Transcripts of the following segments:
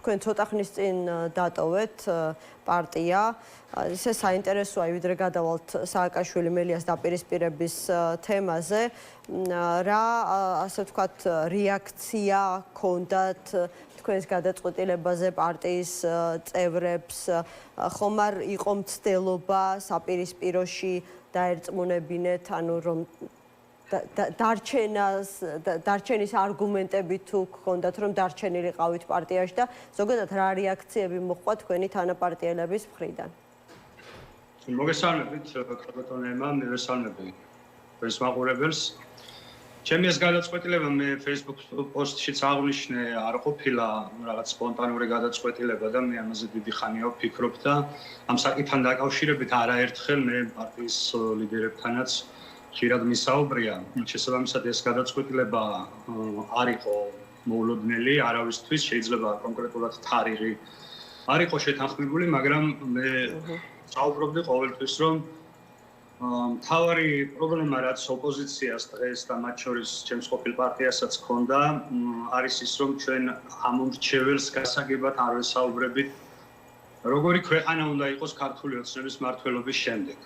თქვენ ცოტა ხნის წინ დატოვეთ პარტია. ისე საინტერესოა, ვიდრე გადავალთ სააკაშვილი მელიას დაპირისპირების თემაზე. რა, ასე ვთქვათ, რეაქცია ჰქონდათ თქვენს გადაწყვეტილებაზე პარტიის წევრებს? ხომ არ იყო მცდელობა საპირისპიროში დაერწმუნებინეთ, ანუ რომ დარჩენის არგუმენტები თუ გქონდათ, რომ დარჩენილიყავით პარტიაში და ზოგადად რა რეაქციები მოჰყვა თქვენი თანაპარტიელების მხრიდან? მოგესალმებით, ქალბატონებმა, მივესალმები თქვენს მაყურებელს. ჩემი ეს გადაწყვეტილება მე Facebook პოსტშიც აღვნიშნე, არ ყოფილა რაღაც სპონტანური გადაწყვეტილება და მე ამაზე დიდი ხანია ვფიქრობ და ამ საკითხთან დაკავშირებით არაერთხელ მე პარტიის ლიდერებთანაც ხშირად მისაუბრია. შესაბამისად ეს გადაწყვეტილება არ იყო მოულოდნელი არავისთვის, შეიძლება კონკრეტულად თარიღი არ იყო შეთანხმებული, მაგრამ მე საუბრობდი ყოველთვის, რომ მთავარი პრობლემა რაც ოპოზიციას დღეს და მათ შორის ჩემს ყოფილ პარტიასაც ჰქონდა, არის ის, რომ ჩვენ ამომრჩეველს გასაგებად არ ვესაუბრებით, როგორი ქვეყანა უნდა იყოს ქართული ოცნების მმართველობის შემდეგ.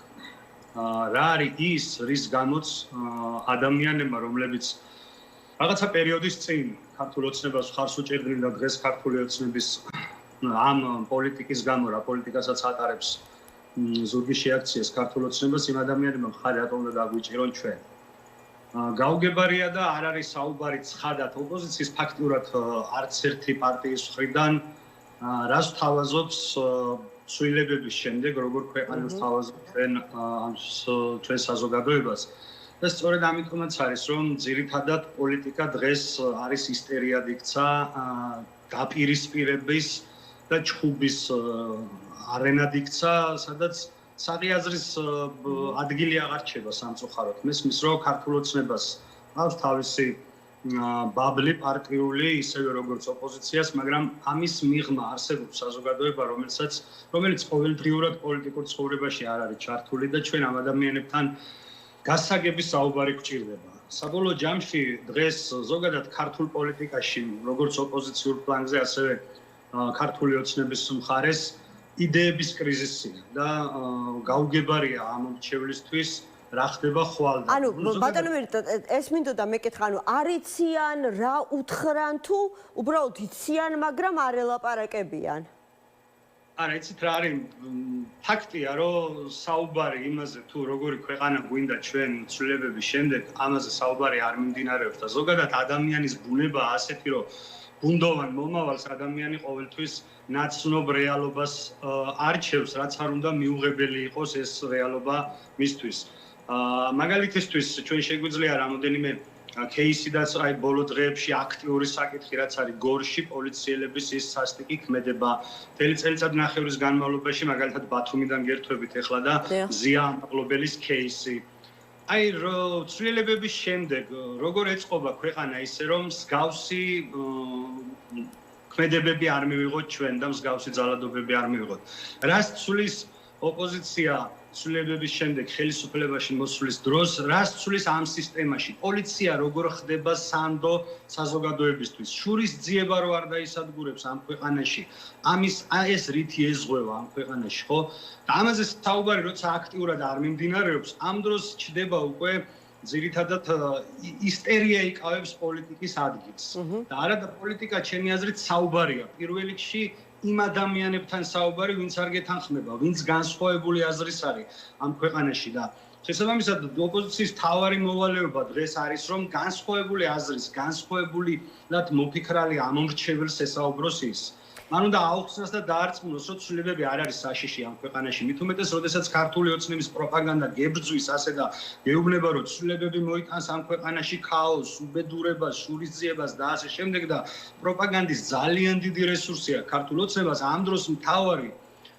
რა არის ის, რის გამოც ადამიანებმა, რომლებიც რაღაცა პერიოდის წინ ქართულ ოცნებას ხარს უჭერდნენ და დღეს ქართული ოცნების ამ პოლიტიკის გამო რა პოლიტიკასაც ატარებს ზურგი შეაქციეს ქართულ ოცნებას, იმ ადამიანებმა მხარი რატომ უნდა დაგვიჭირონ ჩვენ. გაუგებარია და არ არის საუბარი ცხადად ოპოზიციის ფაქტურად არც ერთი პარტიის მხრიდან რას თავაზობს ცვლილებების შემდეგ, როგორ ქვეყანას თავაზობთ ჩვენ საზოგადოებას. და სწორედ ამიტომაც არის, რომ ძირითადად პოლიტიკა დღეს არის ისტერიად იქცა დაპირისპირების და ჩხუბის არენად იქცა, სადაც საღიაზრის ადგილი აღარ რჩება სამწუხაროდ. მესმის, რომ ქართულ ოცნებას აქვს თავისი ბაბლი პარტიული, ისევე როგორც ოპოზიციას, მაგრამ ამის მიღმა არსებობს საზოგადოება, რომელიც ყოველდღიურად პოლიტიკურ ცხოვრებაში არ არის ჩართული და ჩვენ ამ ადამიანებთან გასაგების საუბარი გვჭირდება. საბოლოო ჯამში დღეს ზოგადად ქართულ პოლიტიკაში, როგორც ოპოზიციურ პლანზე, ასევე ქართული ოცნების მხარეს იდეების კრიზისია და გაუგებარია ამ მრჩევლისთვის რა ხდება ხვალ. ანუ ბატონო მერიტო, ეს მინდოდა მეკითხა, ანუ არიციან რა უთხრან თუ უბრალოდ იციან, მაგრამ არ ელაპარაკებიან? არა, იცით რა არის ფაქტია, რომ საუბარი იმაზე თუ როგორი ქვეყანა გვინდა ჩვენ ცვლილებების შემდეგ, ამაზე საუბარი არ მიმდინარეობს და ზოგადად ადამიანის ბუნებაა ასეთი, რომ ბუნდოვან მომავალს ადამიანი ყოველთვის ნაცნობ რეალობას არჩევს, რაც არ უნდა მიუღებელი იყოს ეს რეალობა მისთვის. მაგალითისთვის ჩვენ შეგვიძლია რამოდენიმე кейსიდაც აი ბოლო დღეებში აქტიური საკითხი რაც არის გორში პოლიციელების ის სასტიკი ქმედება მთელი წელიწადნახევრის განმავლობაში მაგალითად ბათუმიდან გერთვებით ახლა და ზია ამაღლობელის кейსი. აი ცვლილებების შემდეგ როგორ ეწყობა ქვეყანა ისე რომ მსგავსი ქმედებები არ მივიღოთ ჩვენ და მსგავსი ძალადობები არ მივიღოთ. რას ცვლის ოპოზიცია ცვლილებების შემდეგ ხელისუფლებაში მოსვლის დროს, რას ცვლის ამ სისტემაში? პოლიცია როგორ ხდება სანდო საზოგადოებისთვის? შურისძიება რო არ დაისადგურებს ამ ქვეყანაში. ეს რითი ეზღვევა ამ ქვეყანაში, ხო? და ამაზე საუბარი როცა აქტიურად არ მიმდინარეობს, ამ დროს ჩდება უკვე ძირითადად ისტერია იკავებს პოლიტიკის ადგილს. და არადა პოლიტიკა ჩემი აზრით საუბარია. პირველ რიგში იმ ადამიანებთან საუბარი, ვინც არ გეთანხმება, ვინც განსხვავებული აზრის არის ამ ქვეყანაში და შესაბამისად ოპოზიციის მთავარი მოვალეობა დღეს არის, რომ განსხვავებული აზრის, განსხვავებულად მოფიქრალი ამომრჩეველს ესაუბროს ის. მან უნდა აუხსნას და დაარწმუნოს, რომ ცვლილებები არ არის საშიში ამ ქვეყანაში. მით უმეტეს, როდესაც ქართული ოცნების პროპაგანდა გებრძვის ასე და გეუბნება, რომ ცვლილებები მოიტანს ამ ქვეყანაში ქაოსს, უბედურებას, შურისძიებას და ასე შემდეგ და პროპაგანდის ძალიან დიდი რესურსია ქართულ ოცნებას, ამ დროს მთავარი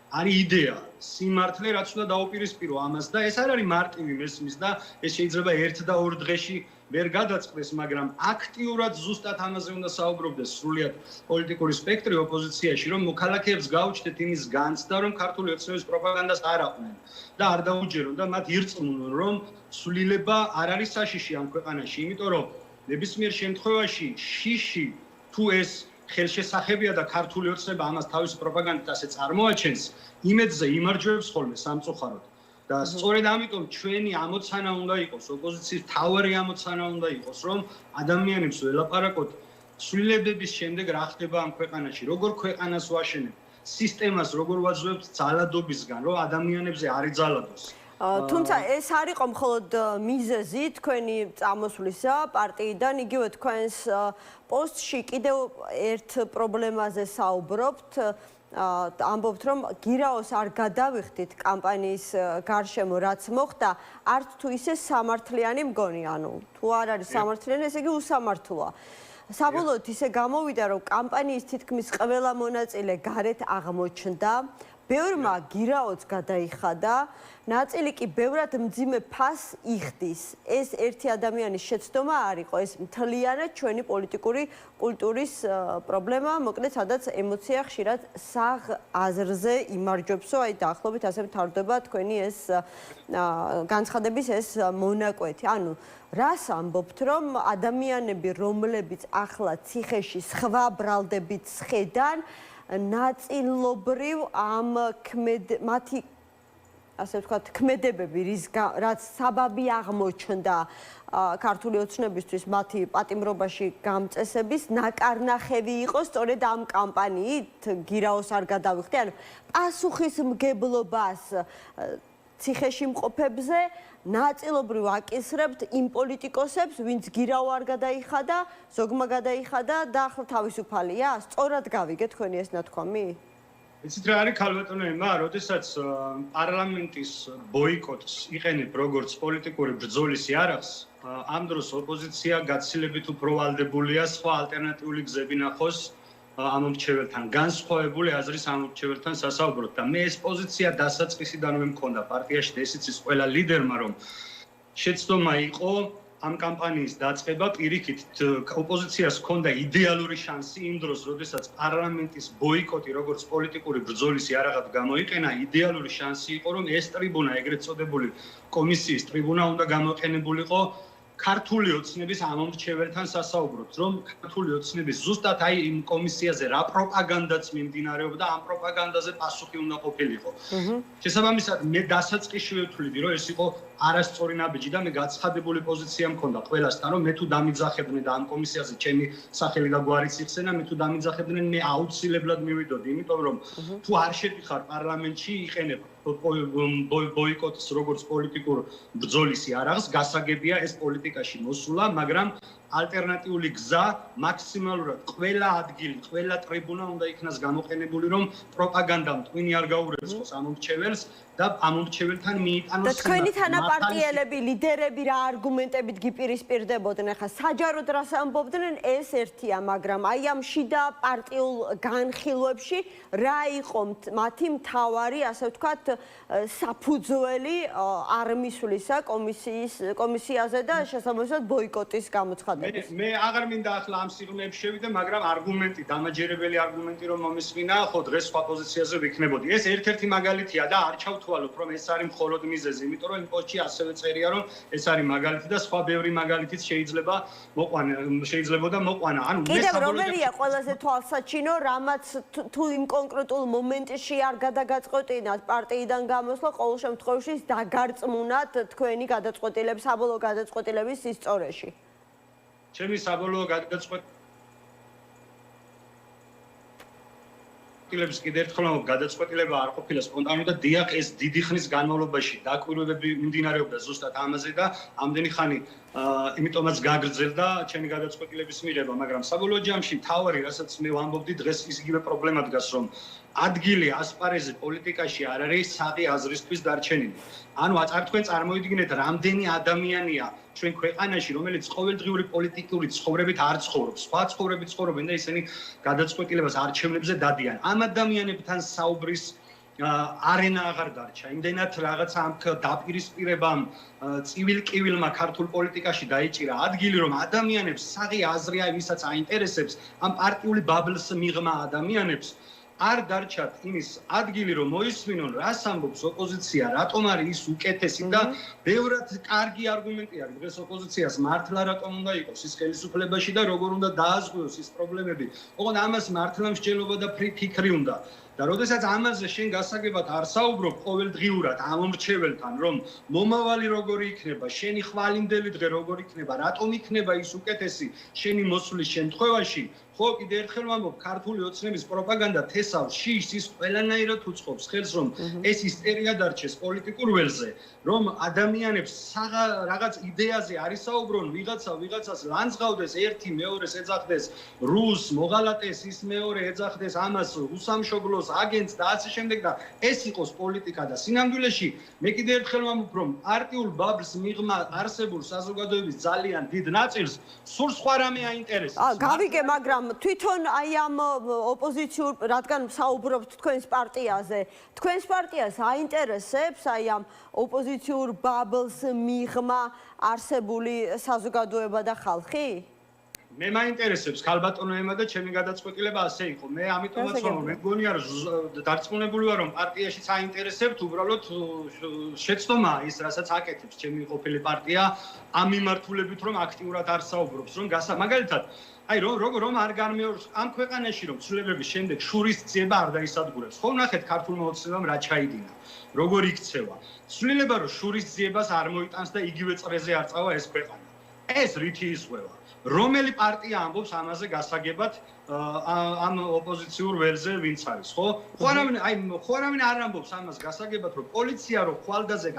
არის იდეა, სიმართლე, რაც უნდა დაუპირისპირო ამას და ეს არ არის მარტივი მესმის და ეს შეიძლება ერთ და ორ დღეში ვერ გადაწყდეს, მაგრამ აქტიურად ზუსტად ამაზე უნდა საუბრობდეს სრულიად პოლიტიკური სპექტრი ოპოზიციაში, რომ მოქალაქეებს გაუჩნდეთ იმის განცდა, რომ ქართული ოცნების პროპაგანდას არ აყვნენ და არ დაუჯერონ და მათ ირწმუნონ, რომ ცვლილება არ არის საშიში ამ ქვეყანაში, იმიტომ რომ ნებისმიერ შემთხვევაში შიში თუ ეს ხელშესახებია და ქართული ოცნება ამას თავის პროპაგანდით ასე წარმოაჩენს, იმედზე იმარჯვებს ხოლმე სამწუხაროდ. და სწორედ ამიტომ ჩვენი ამოცანა უნდა იყოს, ოპოზიციის მთავარი ამოცანა უნდა იყოს, რომ ადამიანებს ველაპარაკოთ ცვლილებების შემდეგ რა ხდება ამ ქვეყანაში, როგორ ქვეყანას ვაშენებთ, სისტემას როგორ ვაძლევთ ძალადობისგან, რომ ადამიანებზე არ ეძალადოს. თუმცა ეს არ იყო მხოლოდ მიზეზი თქვენი წამოსვლისა პარტიიდან, იგივე თქვენს პოსტში კიდევ ერთ პრობლემაზე საუბრობთ. ამბობთ, რომ გირაოს არ გადავიხდით კამპანიის გარშემო, რაც მოხდა, არც თუ ისე სამართლიანი მგონი, ანუ თუ არ არის სამართლიანი, ესე იგი უსამართლოა. საბოლოოდ ისე გამოვიდა, რომ კამპანიის თითქმის ყველა მონაწილე გარეთ აღმოჩნდა, ბევრმა გირაოც გადაიხადა, ნაწილი კი ბევრად მძიმე ფასს იხდის. ეს ერთი ადამიანის შეცდომა არ იყო, ეს მთლიანად ჩვენი პოლიტიკური კულტურის პრობლემა, მოკლედ, სადაც ემოცია ხშირად საღ აზრზე იმარჯვებსო, აი დაახლოებით ასე მთავრდება თქვენი ეს განცხადების ეს მონაკვეთი. ანუ რას ამბობთ, რომ ადამიანები, რომლებიც ახლა ციხეში სხვა ბრალდებით სხედან, ნაწილობრივ ამ მათი ასე ვთქვათ, ქმედებები, რაც საბაბი აღმოჩნდა ქართული ოცნებისთვის მათი პატიმრობაში გამწესების ნაკარნახევი იყო სწორედ ამ კამპანიით გირაოს არ გადავიხდი, ანუ პასუხისმგებლობას ციხეში მყოფებზე ნაწილობრივ აკისრებთ იმ პოლიტიკოსებს, ვინც გირაო არ გადაიხადა, ზოგმა გადაიხადა და ახლა თავისუფალია? სწორად გავიგე თქვენი ეს ნათქვამი? იცით რა არის ქალბატონო ემა, როდესაც პარლამენტის ბოიკოტს იყენებ როგორც პოლიტიკური ბრძოლის იარაღს, ამ დროს ოპოზიცია გაცილებით უფრო ვალდებულია სხვა ალტერნატიული გზები ნახოს ამომრჩეველთან, განსხვავებული აზრის ამომრჩეველთან სასაუბროთ და მე ეს პოზიცია დასაწყისიდანვე მქონდა პარტიაში და ესეც ის ყველა ლიდერმა, რომ შეცდომა იყო ამ კამპანიის დაწყება, პირიქით ოპოზიციას ჰქონდა იდეალური შანსი იმ დროს, როდესაც პარლამენტის ბოიკოტი როგორც პოლიტიკური ბრძოლის იარაღად გამოიყენა, იდეალური შანსი იყო, რომ ეს ტრიბუნა, ეგრეთ წოდებული კომისიის ტრიბუნა უნდა გამოყენებულიყო ქართული ოცნების ამომრჩეველთან სასაუბროთ, რომ ქართული ოცნების ზუსტად აი იმ კომისიაზე რა პროპაგანდაც მიმდინარეობდა, ამ პროპაგანდაზე პასუხი უნდა ყოფილიყო. შესაბამისად, მე დასაწყისში ვთვლიდი, რომ ეს იყო არასწორი ნაბიჯი და მე გაცხადებული პოზიცია მქონდა ყველასთან, რომ მე თუ დამიძახებდნენ და ამ კომისიაზე ჩემი სახელი და გვარიც იხსენა, მე თუ დამიძახებდნენ, მე აუცილებლად მივიდოდი, იმიტომ რომ თუ არ შედიხარ პარლამენტში, იყენებ ბოიკოტს როგორც პოლიტიკურ ბრძოლის იარაღს, გასაგებია ეს პოლიტიკაში მოსულა, მაგრამ ალტერნატიული გზა მაქსიმალურად ყველა ადგილი, ყველა ტრიბუნა უნდა იქნას გამოყენებული, რომ პროპაგანდამ ტვინი არ გაურეცხოს ამომრჩეველს და ამომრჩეველთან მიიტანოს და თქვენი თანაპარტიელები, ლიდერები რა არგუმენტებით გიპირისპირდებოდნენ? ახლა საჯაროდ რას ამბობდნენ, ეს ერთია, მაგრამ აი ამ შიდა პარტიულ განხილვებში რა იყო მათი მთავარი, ასე ვთქვათ, საფუძველი არ მისვლისა კომისიაზე და შესაბამისად ბოიკოტის გამოცხადებას? მე აღარ მინდა ახლა ამ სიღრმეებში შევიდე, მაგრამ არგუმენტი, დამაჯერებელი არგუმენტი რომ მომისმინა, ხო დღეს სხვა პოზიციაზე ვიქნებოდი. ეს ერთ-ერთი მაგალითია და არ ჩავთვალოთ, რომ ეს არის მხოლოდ მიზეზი, იმიტომ რომ იმ პოსტში ასევე წერია, რომ ეს არის მაგალითი და სხვა ბევრი მაგალითიც შეიძლებოდა მოყვანა. ანუ მე კიდევ რომელია ყველაზე თვალსაჩინო, რამაც თუ იმ კონკრეტულ მომენტში არ გადაგაწყვეტინათ პარტიიდან გამოსვლა, ყოველ შემთხვევაში დაგარწმუნათ თქვენი გადაწყვეტილების, საბოლოო გადაწყვეტილების სისწორეში? ჩემი საბოლოო გადაწყვეტილების კიდევ ერთხელ გადაწყვეტილება არ ყოფილა სპონტანური და დიახ ეს დიდი ხნის განმავლობაში დაკვირვებები მიმდინარეობდა ზუსტად ამაზე და ამდენი ხანი იმიტომაც გაგრძელდა ჩემი გადაწყვეტილების მიღება, მაგრამ საბოლოო ჯამში მთავარი, რასაც მე ვამბობდი დღეს ის იგივე პრობლემა დგას, რომ ადგილი ასპარეზზე პოლიტიკაში არ არის საღი აზრისთვის დარჩენილი. ანუ თქვენ წარმოიდგინეთ, რამდენი ადამიანია ჩვენ ქვეყანაში, რომელიც ყოველდღიური პოლიტიკური ცხოვრებით არ ცხოვრობს, სხვა ცხოვრებით ცხოვრობენ და ისინი გადაწყვეტილებას არჩევნებზე დადიან. ამ ადამიანებთან საუბრის არენა აღარ დარჩა. იმდენად რაღაცა ამ დაპირისპირებამ წივილ-კივილმა ქართულ პოლიტიკაში დაიჭირა ადგილი, რომ ადამიანებს საღი აზრი, ვისაც აინტერესებს ამ პარტიული ბაბლს მიღმა ადამიანებს არ დარჩათ იმის ადგილი, რომ მოისმინონ, რას ამბობს ოპოზიცია, რატომ არის ის უკეთესი და ბევრად კარგი არგუმენტი არის დღეს ოპოზიციას მართლა რატომ უნდა იყოს ის ხელისუფლებაში და როგორ უნდა დააზღვიოს ის პრობლემები. ოღონდ ამას მართლა მსჯელობა და ფიქრი უნდა. და როდესაც ამაზე შენ გასაგებად არ საუბრობ ყოველდღიურად ამომრჩეველთან, რომ მომავალი როგორი იქნება, შენი ხვალინდელი დღე როგორი იქნება, რატომ იქნება ის უკეთესი შენი მოსვლის შემთხვევაში, ხო, კიდე ერთხელ ვამბობ, ქართული ოცნების პროპაგანდა თესავს შიშს, ის ყველანაირად უწყობს ხელს, რომ ეს ისტერია დარჩეს პოლიტიკურ ველზე, რომ ადამიანებს რაღაც იდეაზე არ ისაუბრონ, ვიღაცას ლანძღავდეს, ერთი მეორეს ეძახდეს რუსს, მოღალატეს, ის მეორე ეძახდეს ამას უსამშობლოს აგენტს და ასე შემდეგ და ეს იყოს პოლიტიკა და სინამდვილეში მე კიდე ერთხელ ვამბობ, რომ პარტიულ ბაბლს მიღმა არსებულ საზოგადოების ძალიან დიდ ნაწილს სულ სხვა რამე აინტერესებს. გავიგე, მაგრამ თვითონ აი ამ ოპოზიციურ, რადგან საუბრობთ თქვენს პარტიაზე, თქვენს პარტიას აინტერესებს აი ამ ოპოზიციურ ბაბლს მიღმა არსებული საზოგადოება და ხალხი? მე მაინტერესებს ქალბატონო ემა და ჩემი გადაწყვეტილება ასე იყო. მე ამიტომაც ვამბობ, მე მგონია რომ დარწმუნებული ვარ რომ პარტიაში საინტერესებთ უბრალოდ შეცდომა ის რასაც აკეთებს ჩემი ყოფილი პარტია ამ მიმართულებით რომ აქტიურად არ საუბრობს რომ მაგალითად აი რომ არ განმეორს ამ ქვეყანაში რომ ცვლილებების შემდეგ შურისძიება არ დაისადგურებს. ხო ნახეთ ქართულმა ოცნებამ რა ჩაიდინა. როგორ იქცევა. ცვლილება რომ შურისძიებას არ მოიტანს და იგივე წრეზე არ წავა ეს ქვეყანა. ეს რითი ისვევა. რომელი პარტია ამბობს ამაზე გასაგებად ამ ოპოზიციურ ველზე ვინც არის, ხო? ხო არავინ არ ამბობს ამას გასაგებად, რომ პოლიცია რო ხვალდაზე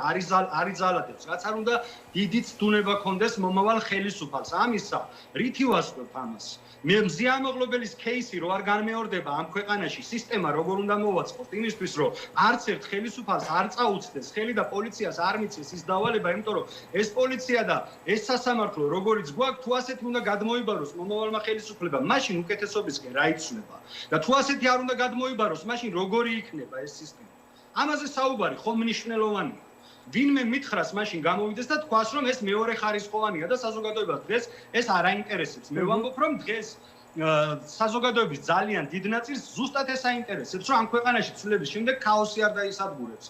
არიზალადებს, რაც არ უნდა დიდი ცდუნება ქონდეს მომავალ ხელისუფალს. ამისა, რითი ვასწრებ ამას? მე მზიამოღლობელის кейსი რო არ განმეორდება ამ ქვეყანაში, სისტემა როგორ უნდა მოვაწყოთ იმისთვის, რომ არც ერთ ხელისუფალს არ წაუწდეს ხელი და პოლიციას არ მიცეს ის დავალება, იმიტომ რომ ეს პოლიცია და ეს სასამართლო როგორიც გვაქვს, თუ ასეთი უნდა გადმოიბაროს მომავალმა ხელისუფლებამ, მაშინ უკეთესობისკენ რა იცნება. და თუ ასეთი არ უნდა გადმოიბაროს, მაშინ როგორი იქნება ეს სისტემა. ამაზე საუბარი ხომ მნიშვნელოვანია. ვინმე მითხრას მაშინ გამოვიდეს და თქვას რომ ეს მეორე ხარისხოვანია და საზოგადოებას დღეს ეს არ აინტერესებს. მე ვამბობ რომ დღეს საზოგადოების ძალიან დიდ ნაწილს ზუსტად ეს აინტერესებს, რომ ამ ქვეყანაში ცვლილების შემდეგ ქაოსი არ დაისადგურებს.